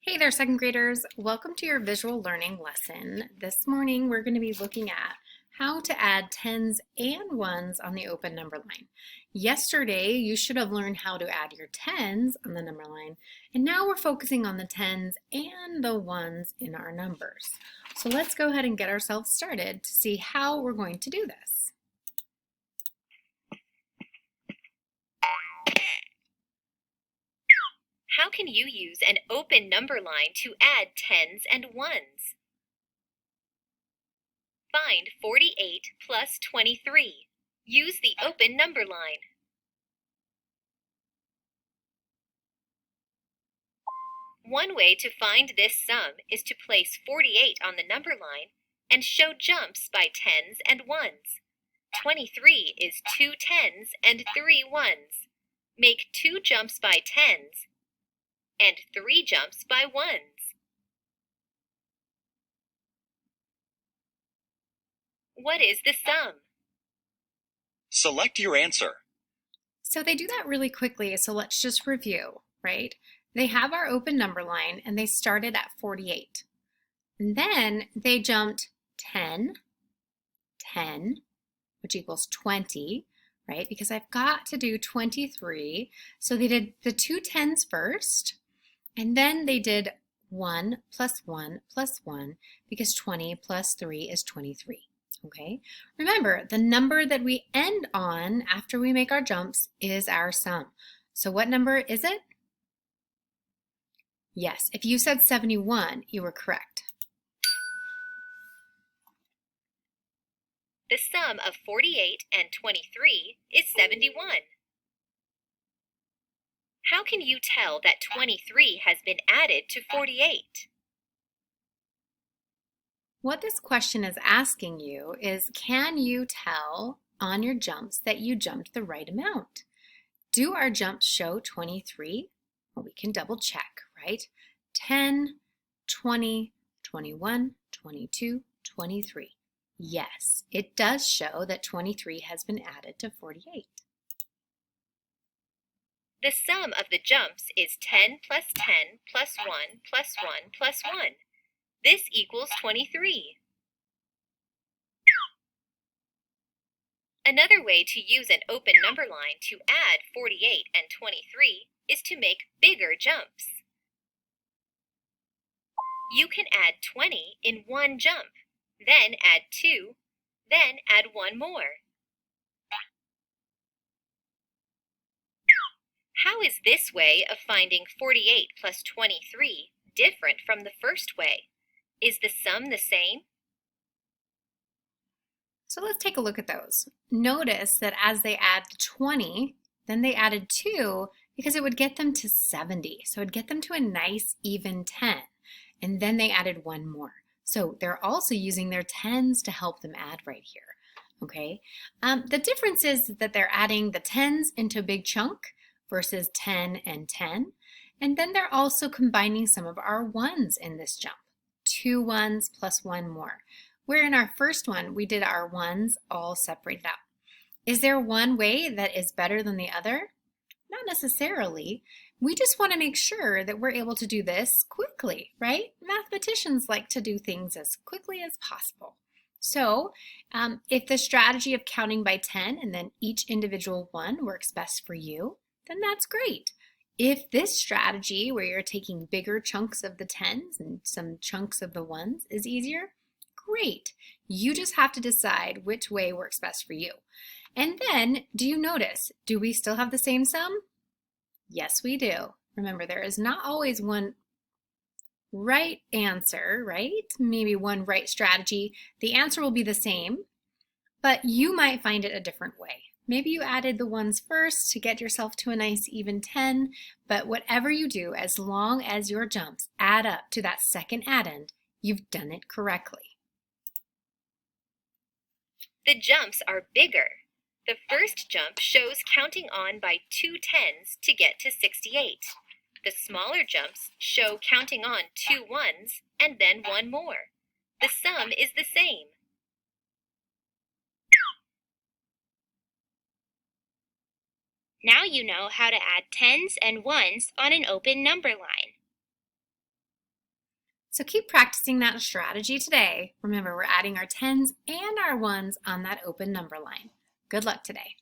Hey there, second graders. Welcome to your visual learning lesson. This morning we're going to be looking at how to add tens and ones on the open number line. Yesterday you should have learned how to add your tens on the number line, and now we're focusing on the tens and the ones in our numbers. So let's go ahead and get ourselves started to see how we're going to do this. How can you use an open number line to add tens and ones? Find 48 plus 23. Use the open number line. One way to find this sum is to place 48 on the number line and show jumps by tens and ones. 23 is 2 tens and 3 ones. Make 2 jumps by tens and 3 jumps by ones. What is the sum? Select your answer. So they do that really quickly, so let's just review, right? They have our open number line and they started at 48. And then they jumped 10, 10, which equals 20, right? Because I've got to do 23. So they did the two tens first, and then they did 1 plus 1 plus 1, because 20 plus 3 is 23. Okay, remember the number that we end on after we make our jumps is our sum. So what number is it? Yes, if you said 71, you were correct. The sum of 48 and 23 is 71. How can you tell that 23 has been added to 48? What this question is asking you is, can you tell on your jumps that you jumped the right amount? Do our jumps show 23? Well, we can double check, right? 10, 20, 21, 22, 23. Yes, it does show that 23 has been added to 48. The sum of the jumps is 10 plus 10 plus 1 plus 1 plus 1. This equals 23. Another way to use an open number line to add 48 and 23 is to make bigger jumps. You can add 20 in one jump, then add 2, then add 1 more. How is this way of finding 48 plus 23 different from the first way? Is the sum the same? So let's take a look at those. Notice that as they add 20, then they added 2 because it would get them to 70. So it would get them to a nice even 10. And then they added 1 more. So they're also using their tens to help them add right here. Okay. The difference is that they're adding the tens into a big chunk versus 10 and 10. And then they're also combining some of our ones in this jump. 2 ones plus 1 more. Where in our first one, we did our ones all separated out. Is there one way that is better than the other? Not necessarily. We just want to make sure that we're able to do this quickly, right? Mathematicians like to do things as quickly as possible. So if the strategy of counting by 10 and then each individual one works best for you, then that's great. If this strategy where you're taking bigger chunks of the tens and some chunks of the ones is easier, great. You just have to decide which way works best for you. And then, do you notice, do we still have the same sum? Yes, we do. Remember, there is not always one right answer, right? Maybe one right strategy. The answer will be the same, but you might find it a different way. Maybe you added the ones first to get yourself to a nice even 10, but whatever you do, as long as your jumps add up to that second addend, you've done it correctly. The jumps are bigger. The first jump shows counting on by 2 tens to get to 68. The smaller jumps show counting on 2 ones and then 1 more. The sum is the same. Now you know how to add tens and ones on an open number line. So keep practicing that strategy today. Remember, we're adding our 10s and our 1s on that open number line. Good luck today.